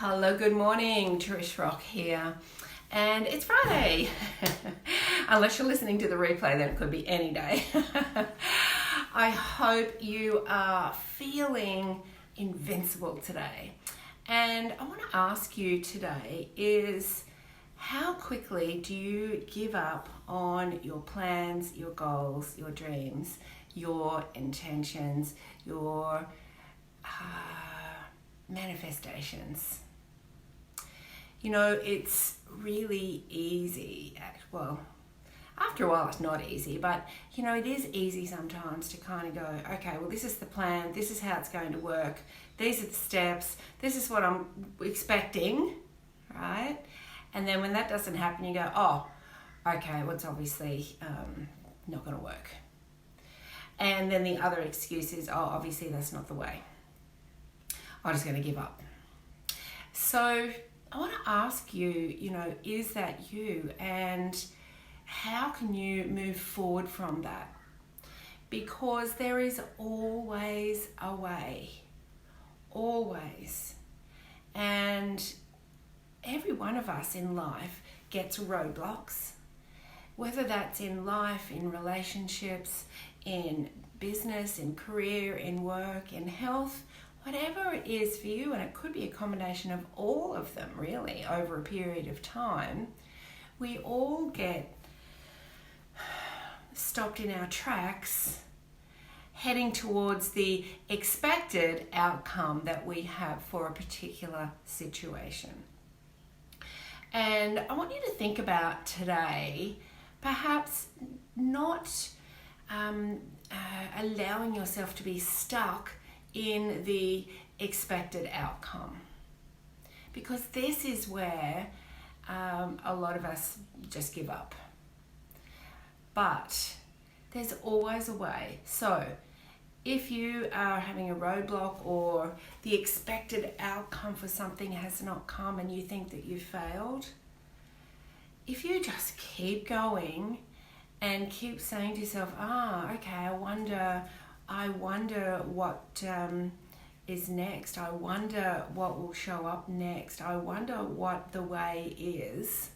Hello, good morning, Trish Rock here. And it's Friday. Unless you're listening to the replay, then it could be any day. I hope you are feeling invincible today. And I want to ask you today is, how quickly do you give up on your plans, your goals, your dreams, your intentions, your manifestations? You know, it's really easy. Well, after a while it's not easy, but you know, it is easy sometimes to kind of go, okay, well, this is the plan, this is how it's going to work, these are the steps, this is what I'm expecting, right? And then when that doesn't happen, you go, oh, okay, well, it's obviously not going to work. And then the other excuse is, oh, obviously that's not the way. I'm just going to give up. So I want to ask you, you know, is that you? And how can you move forward from that? Because there is always a way. Always. And every one of us in life gets roadblocks. Whether that's in life, in relationships, in business, in career, in work, in health, whatever it is for you, and it could be a combination of all of them really over a period of time, we all get stopped in our tracks heading towards the expected outcome that we have for a particular situation. And I want you to think about today, perhaps not allowing yourself to be stuck in the expected outcome, because this is where a lot of us just give up. But there's always a way. So if you are having a roadblock or the expected outcome for something has not come and you think that you failed, if you just keep going and keep saying to yourself, okay, I wonder what is next. I wonder what will show up next. I wonder what the way is.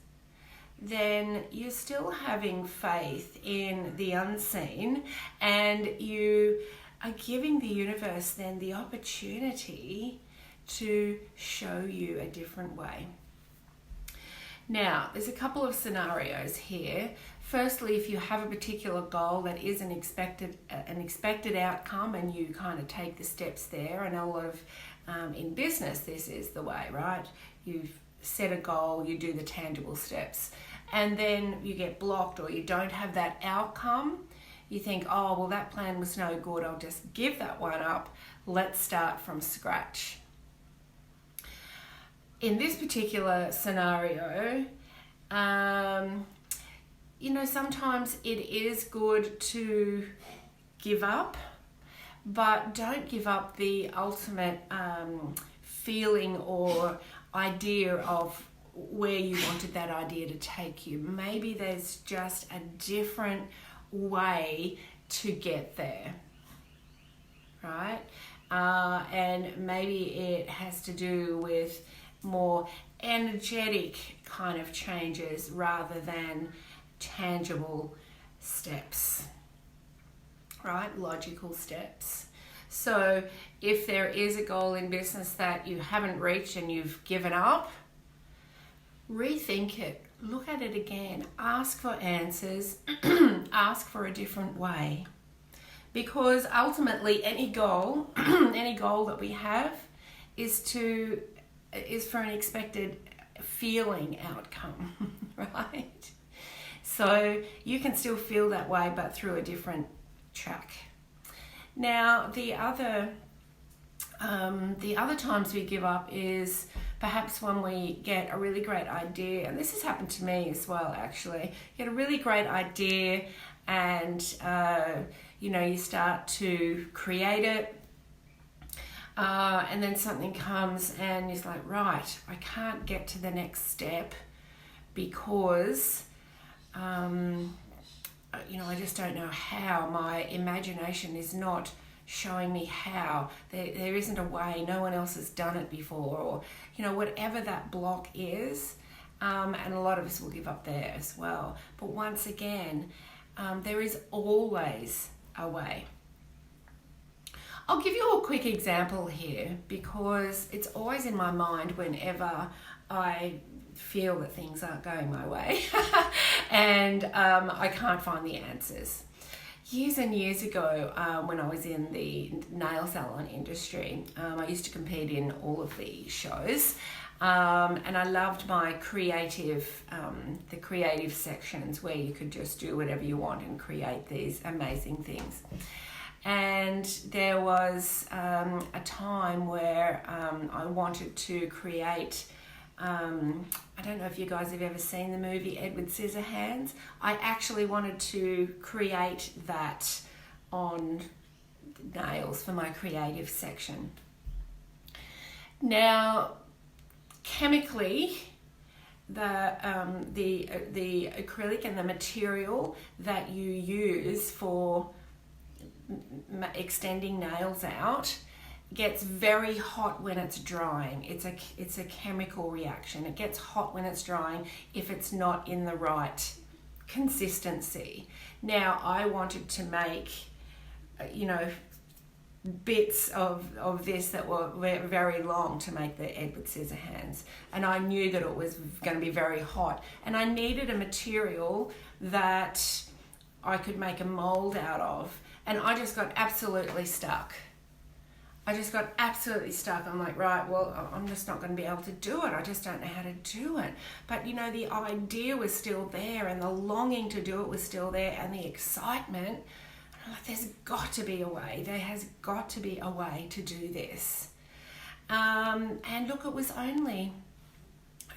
Then you're still having faith in the unseen, and you are giving the universe then the opportunity to show you a different way. Now, there's a couple of scenarios here. Firstly, if you have a particular goal that is an expected outcome and you kind of take the steps there, and a lot of, in business, this is the way, right? You've set a goal, you do the tangible steps, and then you get blocked or you don't have that outcome. You think, oh, well, that plan was no good, I'll just give that one up. Let's start from scratch. In this particular scenario, you know, sometimes it is good to give up, but don't give up the ultimate feeling or idea of where you wanted that idea to take you. Maybe there's just a different way to get there, right? And maybe it has to do with more energetic kind of changes rather than tangible steps, right? Logical steps. So if there is a goal in business that you haven't reached and you've given up, rethink it, look at it again, ask for answers, ask for a different way. Because ultimately any goal, any goal that we have is for an expected feeling outcome, right? So you can still feel that way, but through a different track. Now, the other times we give up is perhaps when we get a really great idea, and this has happened to me as well, actually. You get a really great idea, and you know, you start to create it, and then something comes, and you're like, right, I can't get to the next step because you know, I just don't know how. My imagination is not showing me how. There isn't a way, no one else has done it before, or, whatever that block is. And a lot of us will give up there as well. But once again, there is always a way. I'll give you a quick example here because it's always in my mind whenever I feel that things aren't going my way and I can't find the answers. Years and years ago, when I was in the nail salon industry, I used to compete in all of the shows, and I loved my the creative sections where you could just do whatever you want and create these amazing things. And there was a time where I wanted to create, I don't know if you guys have ever seen the movie Edward Scissorhands. I actually wanted to create that on nails for my creative section. Now, chemically, the acrylic and the material that you use for extending nails out gets very hot when it's drying. It's a chemical reaction. It gets hot when it's drying if it's not in the right consistency. Now, I wanted to make, bits of this that were very long to make the Edward Scissorhands, and I knew that it was going to be very hot, and I needed a material that I could make a mold out of, and I just got absolutely stuck. I'm like, right, well, I'm just not going to be able to do it. I just don't know how to do it. But, the idea was still there, and the longing to do it was still there, and the excitement. I'm like, there's got to be a way. There has got to be a way to do this. And look, it was only,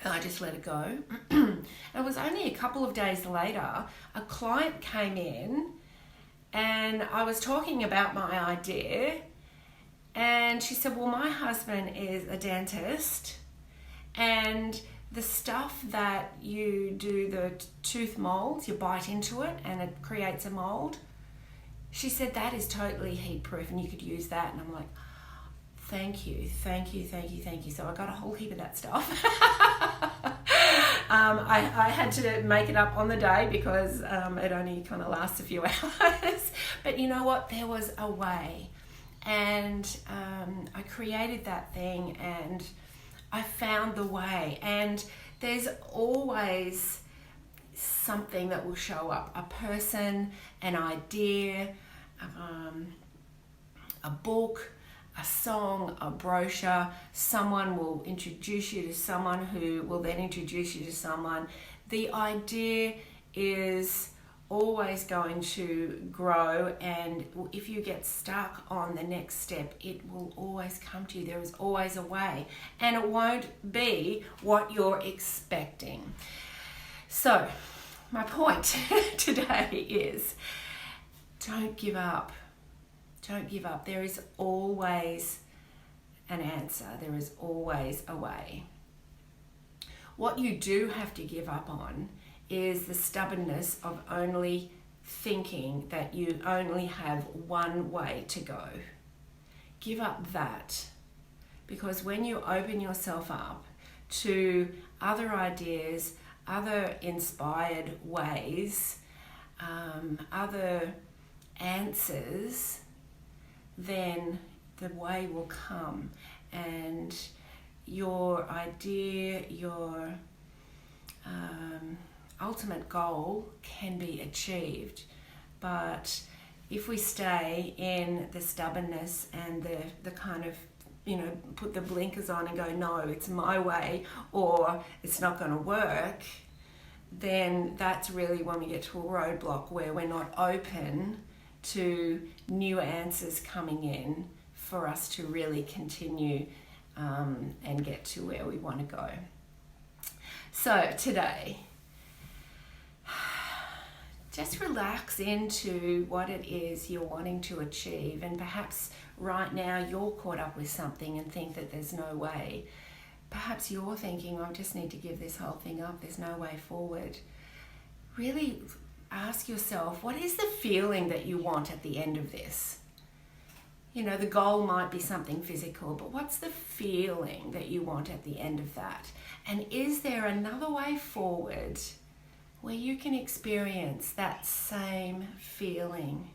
I just let it go. It was only a couple of days later, a client came in, and I was talking about my idea, and she said, well, my husband is a dentist, and the stuff that you do, the tooth molds, you bite into it and it creates a mold. She said that is totally heat proof and you could use that. And I'm like, thank you. So I got a whole heap of that stuff. I had to make it up on the day because it only kind of lasts a few hours. But you know what? There was a way. And I created that thing and I found the way. And there's always something that will show up. A person, an idea, a book, a song, a brochure. Someone will introduce you to someone who will then introduce you to someone. The idea is always going to grow, and if you get stuck on the next step, it will always come to you. There is always a way, and it won't be what you're expecting. So my point today is don't give up. Don't give up. There is always an answer. There is always a way. What you do have to give up on is the stubbornness of only thinking that you only have one way to go. Give up that, because when you open yourself up to other ideas, other inspired ways, other answers, then the way will come, and your idea, your ultimate goal can be achieved. But if we stay in the stubbornness and the kind of, put the blinkers on and go, no, it's my way or it's not going to work, then that's really when we get to a roadblock where we're not open to new answers coming in for us to really continue and get to where we want to go. So today, just relax into what it is you're wanting to achieve, and perhaps right now you're caught up with something and think that there's no way. Perhaps you're thinking, I just need to give this whole thing up, there's no way forward. Really ask yourself, what is the feeling that you want at the end of this? the goal might be something physical, but what's the feeling that you want at the end of that? And is there another way forward where you can experience that same feeling?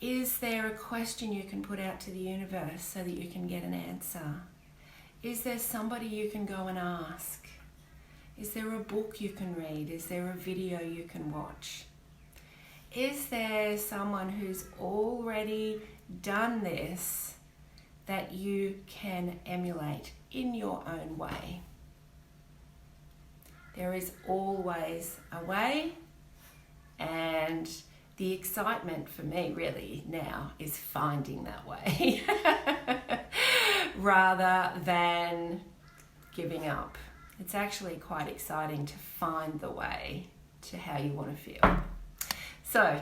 Is there a question you can put out to the universe so that you can get an answer? Is there somebody you can go and ask? Is there a book you can read? Is there a video you can watch? Is there someone who's already done this that you can emulate in your own way? There is always a way, and the excitement for me really now is finding that way rather than giving up. It's actually quite exciting to find the way to how you want to feel. So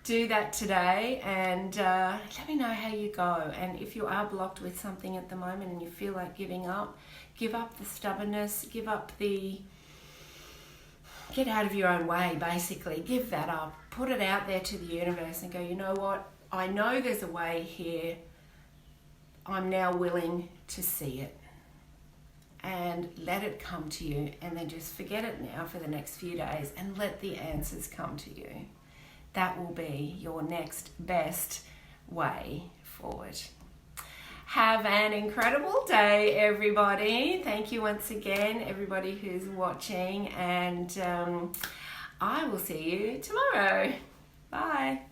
do that today, and let me know how you go. And if you are blocked with something at the moment and you feel like giving up, give up the stubbornness, get out of your own way, basically. Give that up. Put it out there to the universe and go, you know what? I know there's a way here. I'm now willing to see it. And let it come to you, and then just forget it now for the next few days and let the answers come to you. That will be your next best way forward. Have an incredible day, everybody. Thank you once again, everybody who's watching, and I will see you tomorrow. Bye.